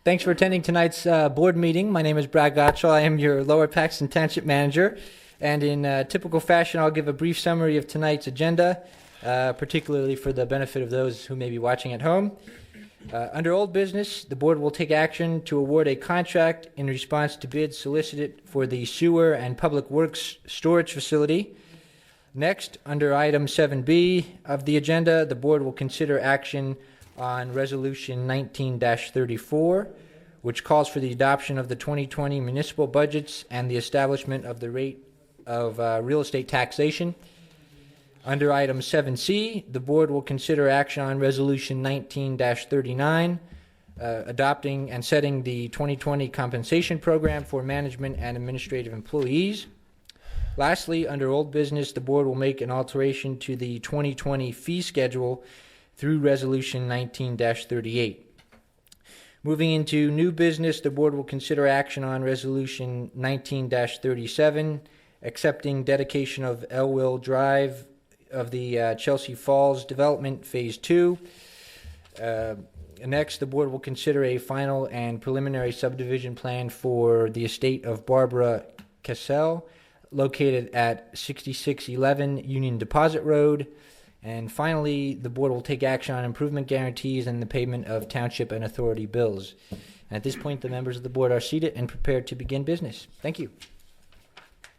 Thanks for attending tonight's board meeting. My name is Brad Gottschall. I am your Lower Paxton Township Manager. And in typical fashion, I'll give a brief summary of tonight's agenda, particularly for the benefit of those who may be watching at home. Under old business, the board will take action to award a contract in response to bids solicited for the sewer and public works storage facility. Next, under item 7B of the agenda, the board will consider action on Resolution 19-34, which calls for the adoption of the 2020 municipal budgets and the establishment of the rate of real estate taxation. Under item 7C, the board will consider action on Resolution 19-39, adopting and setting the 2020 compensation program for management and administrative employees. Lastly, under old business, the board will make an alteration to the 2020 fee schedule through Resolution 19-38. Moving into new business, the board will consider action on Resolution 19-37, accepting dedication of Elwell Drive of the Chelsea Falls Development Phase 2. Next, the board will consider a final and preliminary subdivision plan for the estate of Barbara Cassell, located at 6611 Union Deposit Road. And finally, the board will take action on improvement guarantees and the payment of township and authority bills. And at this point, the members of the board are seated and prepared to begin business. Thank you.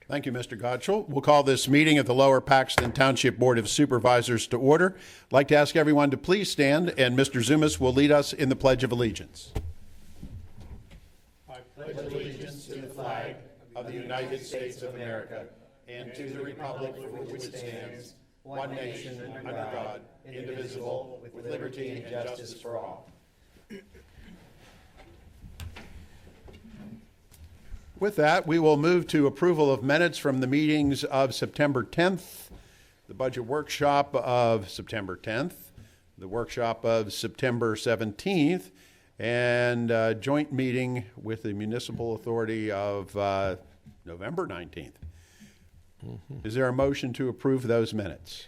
Thank you, Mr. Gottschall. We'll call this meeting of the Lower Paxton Township Board of Supervisors to order. I'd like to ask everyone to please stand, and Mr. Zumas will lead us in the Pledge of Allegiance. I pledge allegiance to the flag of the United States of America and to the republic for which it stands, one nation under God, indivisible, with liberty and justice for all. With that, we will move to approval of minutes from the meetings of September 10th, the budget workshop of September 10th, the workshop of September 17th, and a joint meeting with the municipal authority of November 19th. Is there a motion to approve those minutes?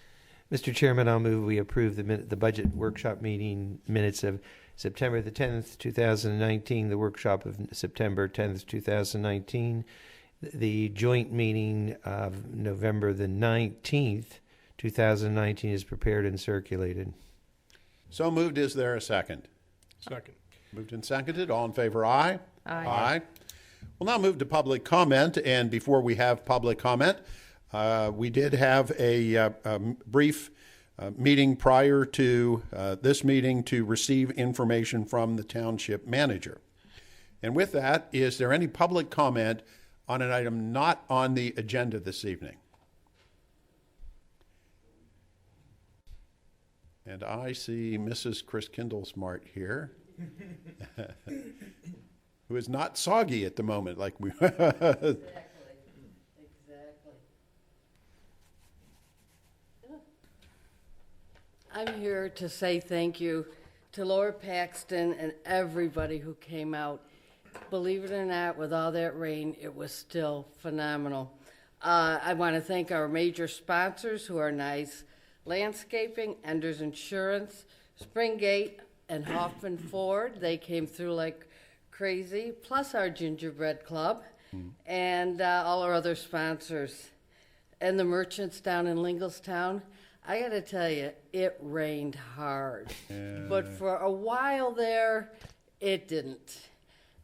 Mr. Chairman, I'll move we approve the budget workshop meeting minutes of September the 10th, 2019, the workshop of September 10th, 2019, the joint meeting of November the 19th, 2019 is prepared and circulated. So moved. Is there a second? Second. Moved and seconded. All in favor, aye? Aye. Aye. We'll now move to public comment, and before we have public comment, we did have a brief meeting prior to this meeting to receive information from the township manager. And with that, is there any public comment on an item not on the agenda this evening? And I see Mrs. Chris Kindlesmart here, who is not soggy at the moment like we Exactly. I'm here to say thank you to Lower Paxton and everybody who came out. Believe it or not, with all that rain, it was still phenomenal. I want to thank our major sponsors who are nice. Landscaping, Enders Insurance, Springgate, and Hoffman Ford. They came through like crazy, plus our Gingerbread Club, and all our other sponsors. And the merchants down in Lingelstown. I got to tell you, it rained hard. But for a while there, it didn't.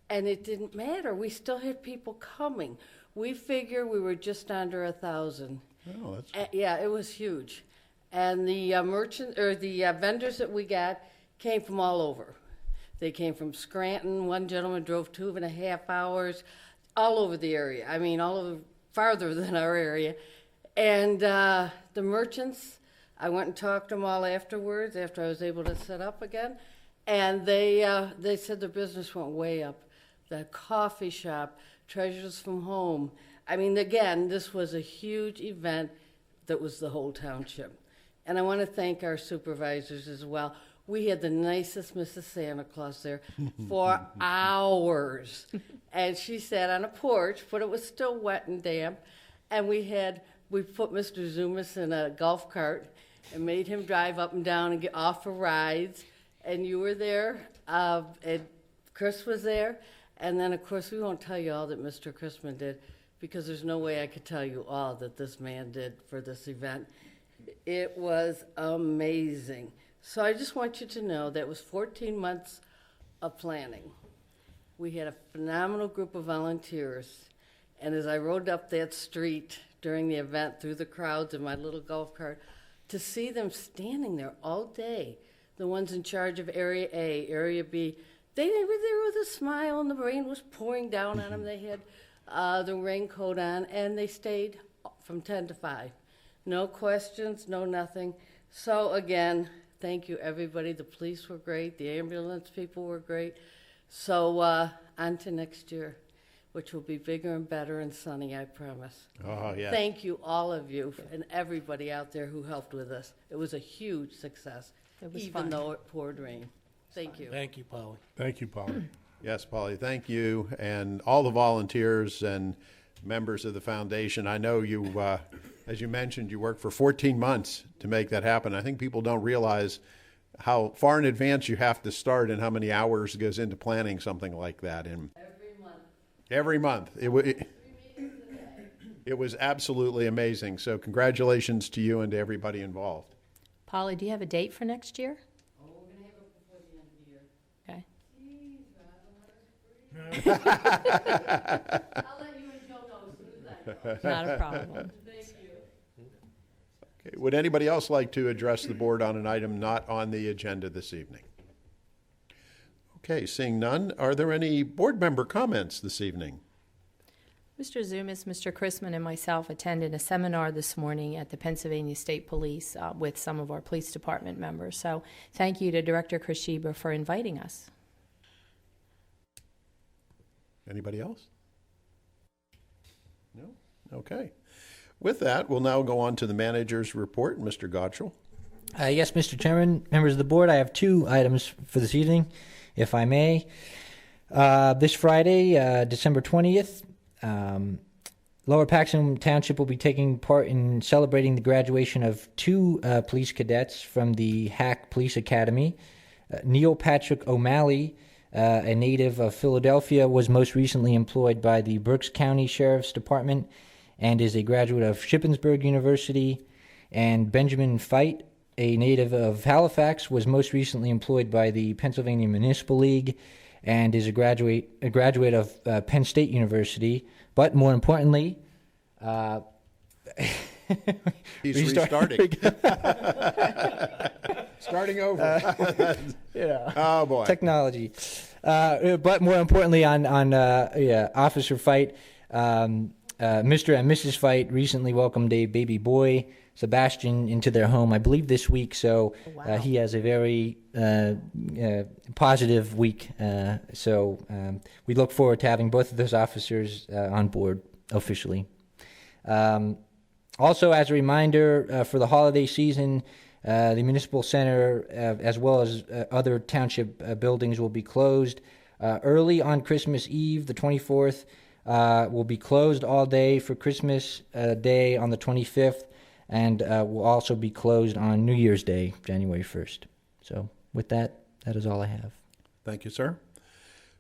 And it didn't matter. We still had people coming. We figure we were just under 1,000. Oh, that's Yeah, it was huge. And the vendors that we got came from all over. They came from Scranton. One gentleman drove 2.5 hours, all over the area. I mean, all over, farther than our area. And the merchants, I went and talked to them all afterwards, after I was able to set up again. And they said their business went way up. The coffee shop, Treasures from Home. I mean, again, this was a huge event that was the whole township. And I want to thank our supervisors as well. We had the nicest Mrs. Santa Claus there for hours. And she sat on a porch, but it was still wet and damp. And we put Mr. Zumas in a golf cart and made him drive up and down and get off for rides. And you were there. And Chris was there, and then, of course, we won't tell you all that Mr. Chrisman did, because there's no way I could tell you all that this man did for this event. It was amazing. So I just want you to know that was 14 months of planning. We had a phenomenal group of volunteers, and as I rode up that street during the event through the crowds in my little golf cart, to see them standing there all day, the ones in charge of Area A, Area B, they were there with a smile, and the rain was pouring down on them. They had the raincoat on, and they stayed from 10 to 5. No questions, no nothing. So again, thank you, everybody. The police were great. The ambulance people were great. So on to next year, which will be bigger and better and sunny, I promise. Oh, yes. Thank you, all of you, and everybody out there who helped with us. It was a huge success, It was even fun. though it poured rain. Thank you. Thank you, Polly. Thank you, Polly. Yes, Polly, thank you, and all the volunteers and members of the foundation. I know you, as you mentioned, you worked for 14 months to make that happen. I think people don't realize how far in advance you have to start and how many hours goes into planning something like that. And every month. It was absolutely amazing. So congratulations to you and to everybody involved. Polly, do you have a date for next year? Oh, we're going to have it before the end of the year. Okay. I'll let you and Joe know as soon as I know. Not a problem. Thank you. Okay. Would anybody else like to address the board on an item not on the agenda this evening? Okay, seeing none, are there any board member comments this evening? Mr. Zumas, Mr. Chrisman, and myself attended a seminar this morning at the Pennsylvania State Police with some of our police department members. So thank you to Director Chris Sheba for inviting us. Anybody else? No? Okay. With that, we'll now go on to the manager's report. Mr. Gottschall. Yes, Mr. Chairman, members of the board, I have two items for this evening, if I may. This Friday, December 20th, Lower Paxton Township will be taking part in celebrating the graduation of two police cadets from the Hack Police Academy. Neil Patrick O'Malley, a native of Philadelphia, was most recently employed by the Berks County Sheriff's Department and is a graduate of Shippensburg University. And Benjamin Fite, a native of Halifax, was most recently employed by the Pennsylvania Municipal League and is a graduate of Penn State University. But more importantly, He's restarting. Starting over. Oh, boy. Technology. But more importantly, on Officer Fite, Mr. and Mrs. Fite recently welcomed a baby boy, Sebastian, into their home, I believe this week. So Wow. he has a very positive week. So we look forward to having both of those officers on board officially. Also, as a reminder, for the holiday season, the Municipal Center, as well as other township buildings, will be closed. Early on Christmas Eve, the 24th, will be closed all day for Christmas Day on the 25th, and will also be closed on New Year's Day, January 1st. So with that, that is all I have. Thank you, sir.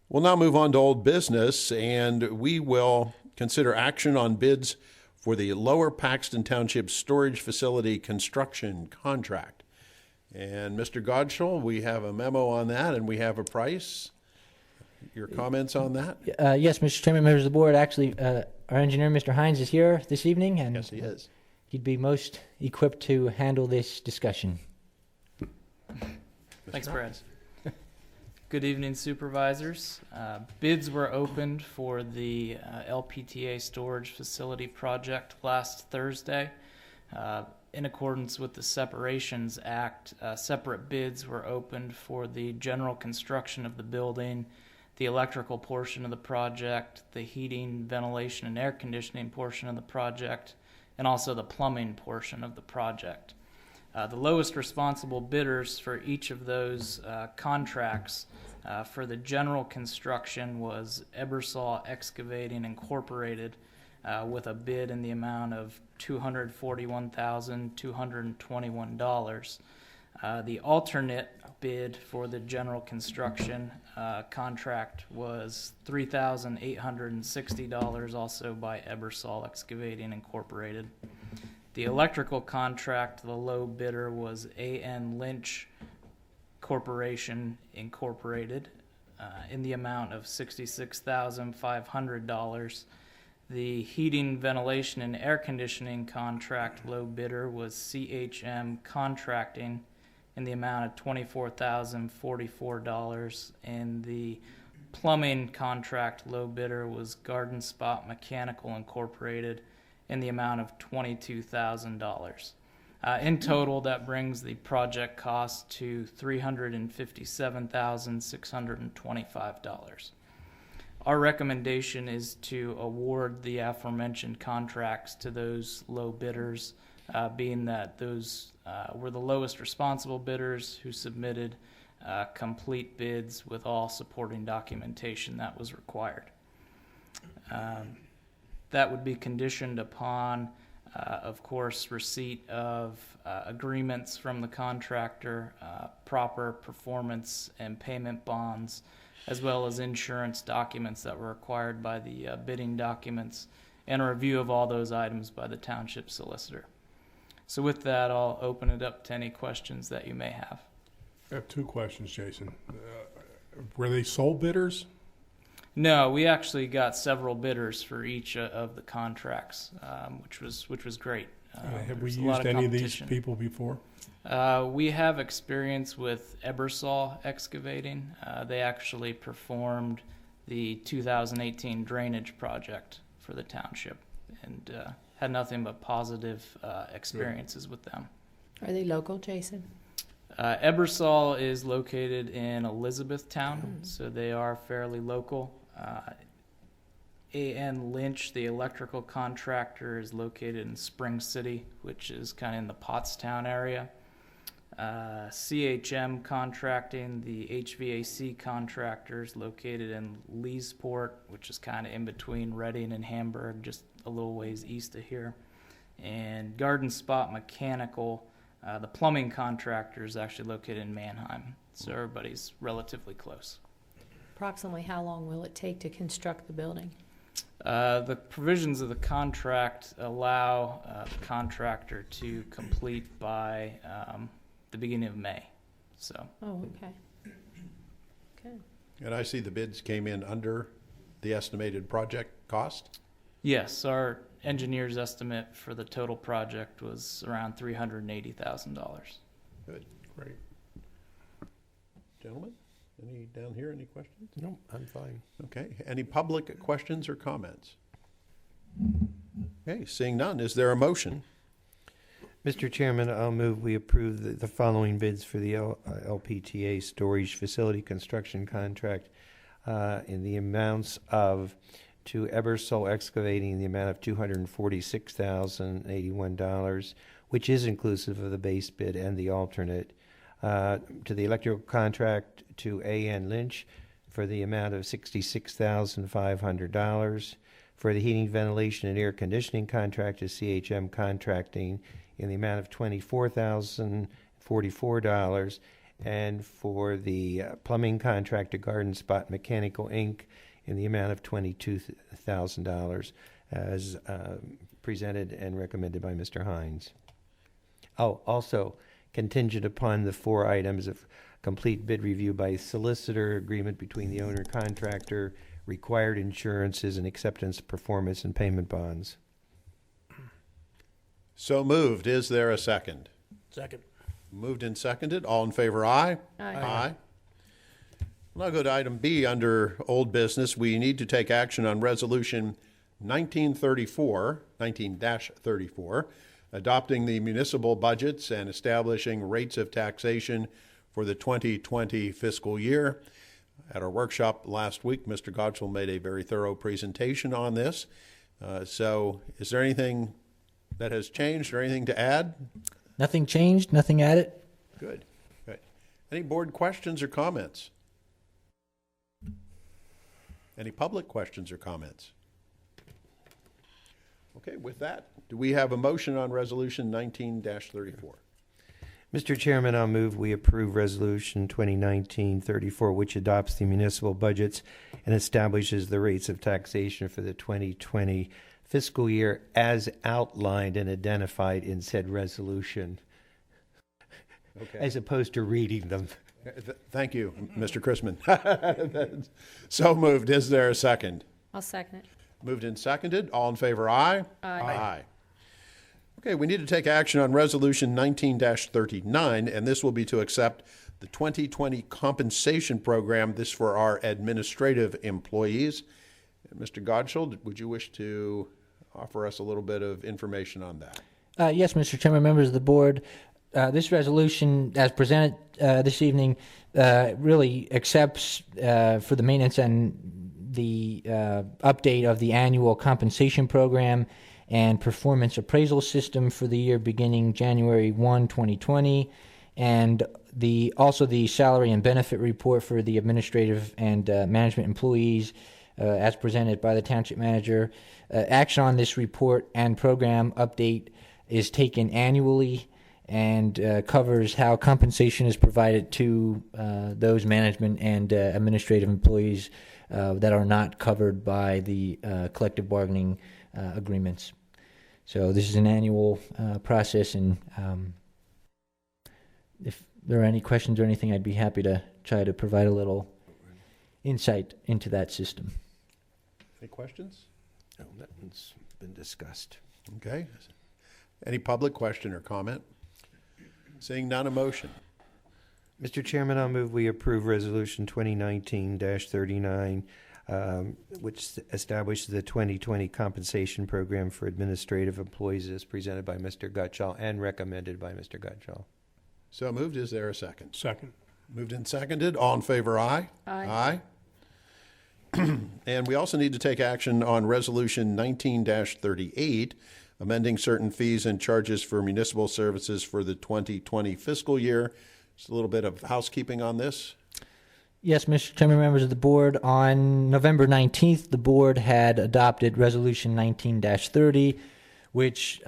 We'll now move on to old business, and we will consider action on bids for the Lower Paxton Township Storage Facility construction contract. And Mr. Godshall, we have a memo on that, and we have a price. Your comments on that? Yes, Mr. Chairman, members of the board, actually, our engineer, Mr. Hines, is here this evening, and Yes, he is. he'd be most equipped to handle this discussion. Thanks, Brad. Good evening, supervisors. Bids were opened for the LPTA storage facility project last Thursday. In accordance with the Separations Act, separate bids were opened for the general construction of the building, the electrical portion of the project, the heating, ventilation, and air conditioning portion of the project, and also the plumbing portion of the project. The lowest responsible bidders for each of those contracts for the general construction was Ebersol Excavating Incorporated with a bid in the amount of $241,221. The alternate bid for the general construction contract was $3,860, also by Ebersol Excavating Incorporated. The electrical contract, the low bidder was A.N. Lynch Corporation Incorporated in the amount of $66,500. The heating, ventilation, and air conditioning contract low bidder was CHM Contracting in the amount of $24,044, and the plumbing contract low bidder was Garden Spot Mechanical Incorporated in the amount of $22,000. In total, that brings the project cost to $357,625. Our recommendation is to award the aforementioned contracts to those low bidders, being that those were the lowest responsible bidders who submitted complete bids with all supporting documentation that was required. That would be conditioned upon, of course, receipt of agreements from the contractor, proper performance and payment bonds, as well as insurance documents that were required by the bidding documents, and a review of all those items by the township solicitor. So with that, I'll open it up to any questions that you may have. I have two questions, Jason. Were they sole bidders? No, we actually got several bidders for each of the contracts, which was great. Have we There's a lot used any of these competition. people before? We have experience with Ebersol Excavating. They actually performed the 2018 drainage project for the township, and had nothing but positive experiences with them. Are they local, Jason? Ebersol is located in Elizabethtown, so they are fairly local. A.N. Lynch, the electrical contractor, is located in Spring City, which is kind of in the Pottstown area. CHM Contracting, the HVAC contractor, is located in Leesport, which is kind of in between Reading and Hamburg, just a little ways east of here. And Garden Spot Mechanical, the plumbing contractor, is actually located in Mannheim, so everybody's relatively close. Approximately how long will it take to construct the building? The provisions of the contract allow the contractor to complete by the beginning of May. So. Oh, okay. Okay. And I see the bids came in under the estimated project cost. Yes, our engineer's estimate for the total project was around $380,000. Good. Great. Gentlemen, any down here, any questions? No, I'm fine. Okay, any public questions or comments? Okay, seeing none, is there a motion? Mr. Chairman, I'll move we approve the following bids for the LPTA storage facility construction contract in the amounts of, to Ebersol Excavating, the amount of $246,081, which is inclusive of the base bid and the alternate. To the electrical contract to A.N. Lynch for the amount of $66,500. For the heating, ventilation, and air conditioning contract to CHM Contracting in the amount of $24,044. And for the plumbing contract to Garden Spot Mechanical, Inc. in the amount of $22,000 as presented and recommended by Mr. Hines. Oh, also, contingent upon the 4 items of complete bid review by solicitor, agreement between the owner contractor, required insurances, and acceptance of performance and payment bonds. So moved. Is there a second? Second. Moved and seconded. All in favor, aye? Aye. Aye. We'll now go to item B under old business. We need to take action on resolution 19-34, adopting the municipal budgets and establishing rates of taxation for the 2020 fiscal year. At our workshop last week, Mr. Gottschall made a very thorough presentation on this. So is there anything that has changed or anything to add? Nothing changed, nothing added. Good. Good. Any board questions or comments? Any public questions or comments? Okay, with that, do we have a motion on resolution 19-34? Mr. Chairman, I'll move we approve Resolution 2019-34, which adopts the municipal budgets and establishes the rates of taxation for the 2020 fiscal year as outlined and identified in said resolution, Okay. as opposed to reading them. Thank you, Mr. Chrisman. So moved. Is there a second? I'll second it. Moved and seconded. All in favor, aye? Aye. Okay, we need to take action on Resolution 19-39, and this will be to accept the 2020 compensation program. This for our administrative employees. Mr. Godshall, would you wish to offer us a little bit of information on that? Yes, Mr. Chairman, members of the board. This resolution, as presented this evening, really accepts for the maintenance and the update of the annual compensation program and performance appraisal system for the year beginning January 1, 2020, and also the salary and benefit report for the administrative and management employees as presented by the township manager. Action on this report and program update is taken annually and covers how compensation is provided to those management and administrative employees that are not covered by the collective bargaining agreements. So this is an annual process, and if there are any questions or anything, I'd be happy to try to provide a little insight into that system. Any questions? No, that one's been discussed. Okay. Any public question or comment? Seeing none, a motion. Mr. Chairman, I'll move we approve Resolution 2019-39, which establishes the 2020 compensation program for administrative employees as presented by Mr. Gutschall and recommended by Mr. Gutschall. So moved. Is there a second? Second. Moved and seconded. All in favor, aye? Aye. And we also need to take action on Resolution 19-38, amending certain fees and charges for municipal services for the 2020 fiscal year. Just a little bit of housekeeping on this. Yes, Mr. Chairman, members of the board, on November 19th, the board had adopted Resolution 19-30, which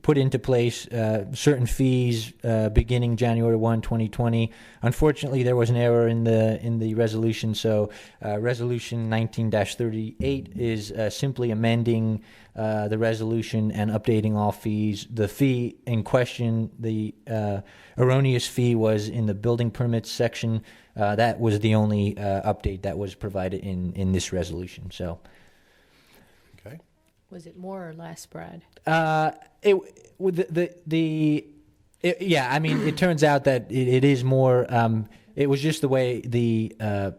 put into place certain fees beginning January 1, 2020. Unfortunately, there was an error in the resolution, so Resolution 19-38 is simply amending the resolution and updating all fees. The fee in question, the erroneous fee, was in the building permits section. That was the only update that was provided in this resolution. So. Okay. Was it more or less, Brad? Yeah, I mean, it turns out that it is more. It was just the way the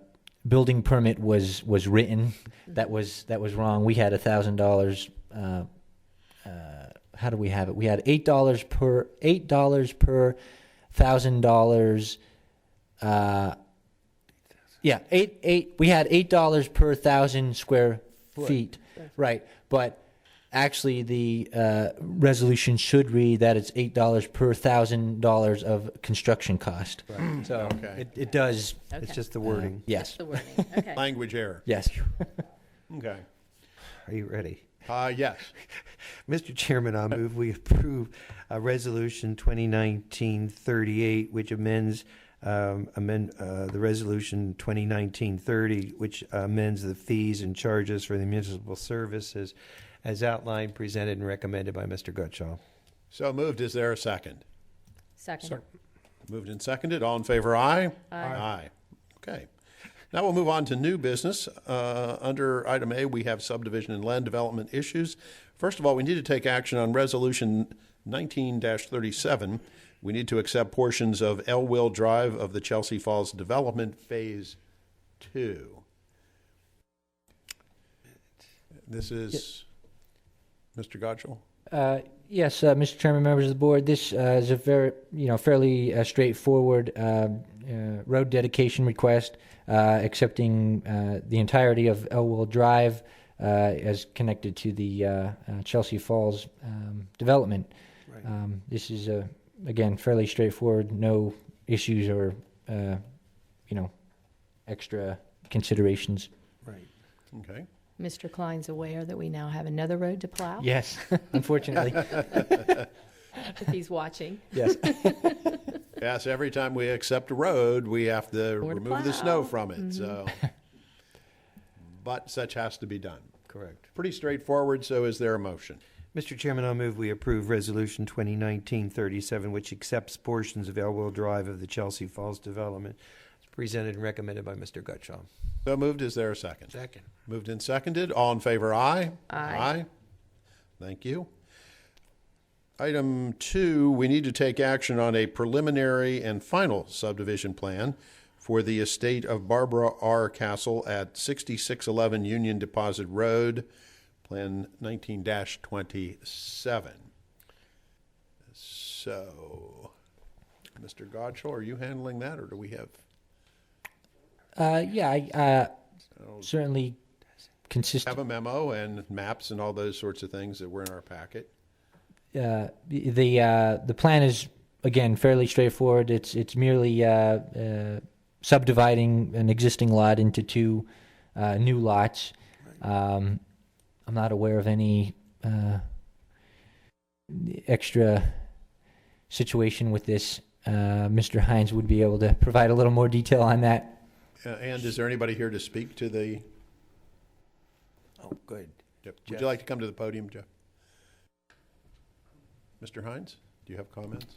building permit was written that was wrong. We had $1,000. How do we have it? We had $8 per $1,000. Yeah, we had $8 per 1,000 square feet, right? But actually, the resolution should read that it's $8 per $1,000 of construction cost. Right. So Okay. it does. Okay. It's just the wording. Yes. The wording. Okay. Language error. Yes. Okay. Are you ready? Yes. Mr. Chairman, I'll move we approve Resolution 2019-38, which amends the Resolution 2019-30, which amends the fees and charges for the municipal services as outlined, presented, and recommended by Mr. Gutschall. So moved. Is there a second? Second. Moved and seconded. All in favor, aye? Aye. Aye. Okay. Now we'll move on to new business. Under item A, we have subdivision and land development issues. First of all, we need to take action on Resolution 19-37. We need to accept portions of Elwell Drive of the Chelsea Falls Development Phase 2. This is Mr. Godshall. Yes, Mr. Chairman, members of the board, this is a fairly straightforward road dedication request, accepting the entirety of Elwell Drive as connected to the Chelsea Falls development. Right. This is again fairly straightforward, no issues or extra considerations. Right. Okay. Mr. Klein's aware that we now have another road to plow? Yes, unfortunately. if he's watching. Yes. Yes, every time we accept a road, we have to Or to remove the snow plow. from it, so. But such has to be done. Correct. Pretty straightforward, so is there a motion? Mr. Chairman, I'll move we approve Resolution 2019-37, which accepts portions of Elwell Drive of the Chelsea Falls development. It's presented and recommended by Mr. Gutschall. So moved, is there a second? Second. Moved and seconded, all in favor, aye? Aye. Thank you. Item 2, we need to take action on a preliminary and final subdivision plan for the estate of Barbara R. Castle at 6611 Union Deposit Road, Plan 19-27. So, Mr. Godshall, are you handling that, or do we have? Yeah, I certainly consistent. Have a memo and maps and all those sorts of things that were in our packet. The plan is, again, fairly straightforward. It's merely subdividing an existing lot into two new lots. I'm not aware of any extra situation with this. Mr. Hines would be able to provide a little more detail on that. And is there anybody here to speak to the? Oh, good. Would Jeff. you like to come to the podium, Jeff? Mr. Hines, do you have comments?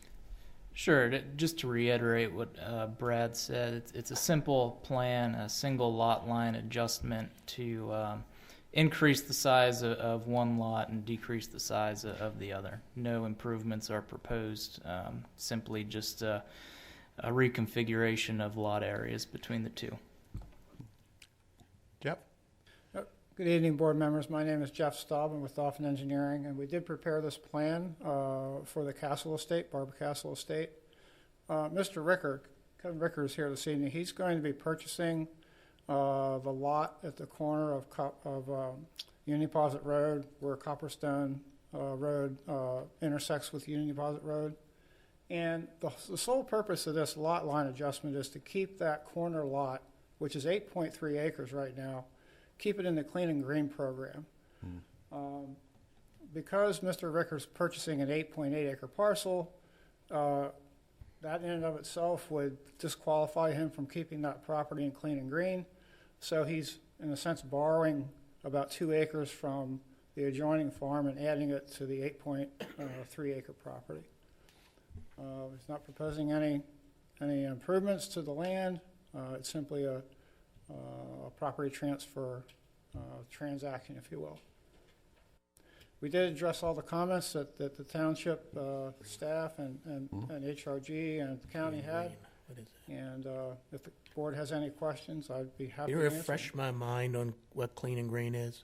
Sure. Just to reiterate what Brad said, it's a simple plan, a single lot line adjustment to increase the size of one lot and decrease the size of the other. No improvements are proposed, simply just a reconfiguration of lot areas between the two. Jeff? Good evening, board members. My name is Jeff Staub. I'm with Dolphin Engineering, and we did prepare this plan for the Castle Estate, Barbara Castle Estate. Mr. Ricker, Kevin Ricker is here this evening. He's going to be purchasing the lot at the corner of Union Deposit Road, where Copperstone Road intersects with Union Deposit Road. And the sole purpose of this lot line adjustment is to keep that corner lot, which is 8.3 acres right now, keep it in the Clean and Green program. Because Mr. Ricker's purchasing an 8.8 acre parcel, that in and of itself would disqualify him from keeping that property in Clean and Green. So he's, in a sense, borrowing about 2 acres from the adjoining farm and adding it to the 8.3 acre property. He's not proposing any improvements to the land. It's simply a property transfer transaction, if you will. We did address all the comments that the township staff and HRG and the county had. And if the board has any questions, I'd be happy Can to you answer. refresh my mind on what Clean and Green is?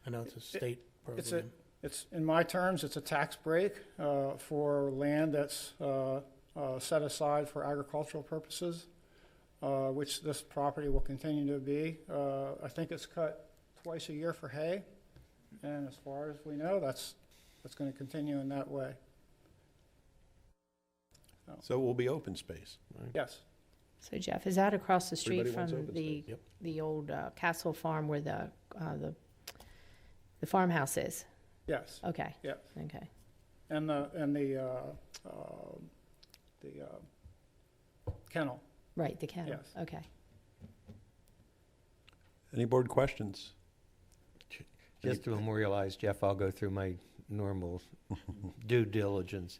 I know it's a state program. It's in my terms, it's a tax break for land that's set aside for agricultural purposes, which this property will continue to be. I think it's cut twice a year for hay, and as far as we know, that's going to continue in that way. So it will be open space. Yes, So Jeff, is that across the street Everybody wants from open the space. the old Castle Farm where the farmhouse is? yes, Okay. yes. Okay. And the kennel. Right, the kennel. Yes. Okay. Any board questions? Just to memorialize, Jeff, I'll go through my normal due diligence.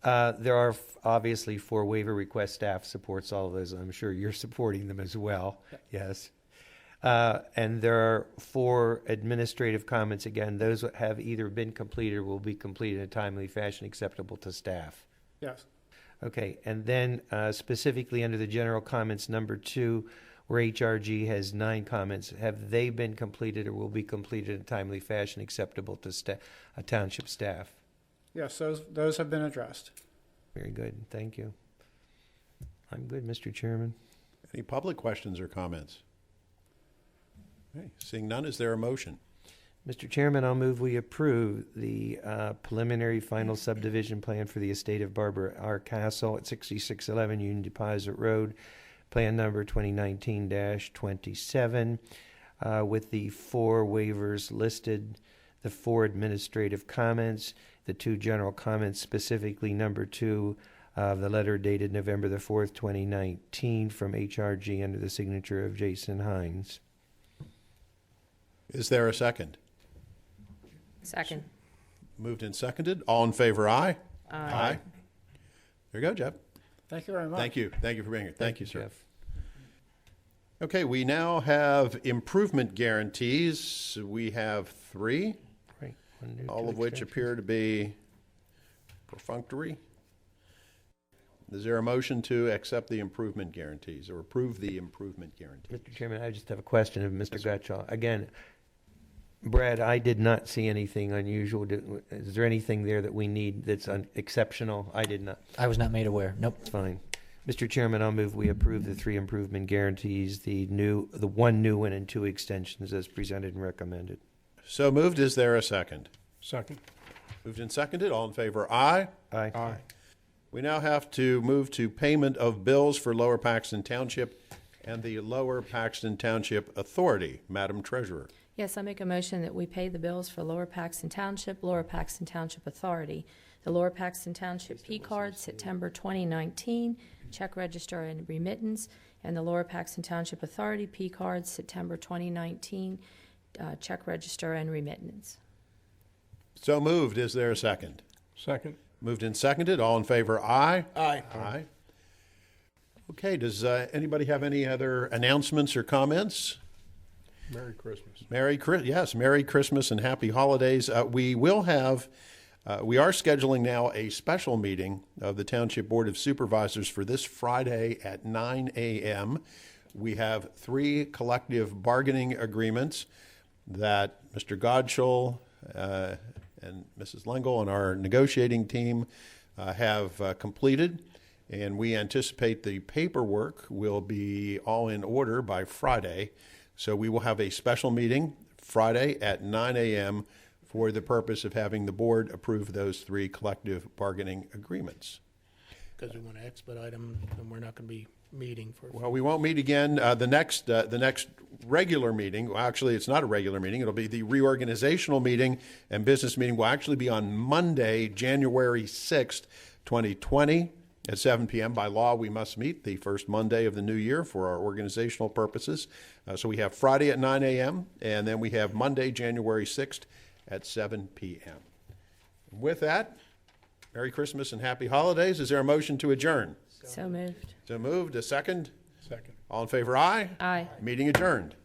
There are obviously 4 waiver requests. Staff supports all of those. I'm sure you're supporting them as well. Yes. And there are 4 administrative comments. Again, those have either been completed or will be completed in a timely fashion acceptable to staff. Yes, Okay, and then specifically under the general comments, number 2, where HRG has 9 comments, have they been completed or will be completed in a timely fashion acceptable to township staff? yes, those have been addressed. Very good, thank you. I'm good, Mr. Chairman. Any public questions or comments? Okay, seeing none, is there a motion? Mr. Chairman, I'll move we approve the preliminary final subdivision plan for the estate of Barbara R. Castle at 6611 Union Deposit Road, plan number 2019-27, with the 4 waivers listed. the 4 administrative comments, the 2 general comments, specifically number 2 of the letter dated November the 4th, 2019 from HRG under the signature of Jason Hines. Is there a second? Second. Moved and seconded. All in favor, aye? Aye. There you go, Jeff. Thank you very much. Thank you. Thank you for being here. Thank you, sir. Jeff. Okay, we now have improvement guarantees. We have 3, Right. 1 new, all 2 of which extensions. appear to be perfunctory. Is there a motion to accept the improvement guarantees or approve the improvement guarantees? Mr. Chairman, I just have a question of Mr. Gotchall. Again, Brad, I did not see anything unusual. Is there anything there that we need that's exceptional? I did not. I was not made aware. Nope. It's fine. Mr. Chairman, I'll move we approve the 3 improvement guarantees, the 1 new one and 2 extensions as presented and recommended. So moved. Is there a second? Second. Moved and seconded. All in favor, aye? Aye. Aye. We now have to move to payment of bills for Lower Paxton Township and the Lower Paxton Township Authority. Madam Treasurer. Yes, I make a motion that we pay the bills for Lower Paxton Township, Lower Paxton Township Authority, the Lower Paxton Township P card, September 2019, check register and remittance, and the Lower Paxton Township Authority P card, September 2019, check register and remittance. So moved. Is there a second? Second. Moved and seconded. All in favor, aye? Aye. Aye. Okay, does anybody have any other announcements or comments? Merry Christmas. Merry Christmas and Happy Holidays. We are scheduling now a special meeting of the Township Board of Supervisors for this Friday at 9 a.m. We have 3 collective bargaining agreements that Mr. Godshall and Mrs. Lengel and our negotiating team have completed, and we anticipate the paperwork will be all in order by Friday. So we will have a special meeting Friday at 9 a.m. for the purpose of having the board approve those 3 collective bargaining agreements. Because we want to expedite them, and we're not going to be meeting for. Well, we won't meet again. The next regular meeting, well, actually, it's not a regular meeting. It'll be the reorganizational meeting and business meeting will actually be on Monday, January 6th, 2020 at 7 p.m. By law, we must meet the first Monday of the new year for our organizational purposes. So we have Friday at 9 a.m. and then we have Monday, January 6th at 7 p.m. With that, Merry Christmas and Happy Holidays. Is there a motion to adjourn? So moved. So moved. A second? Second. All in favor, aye? Aye. Meeting adjourned.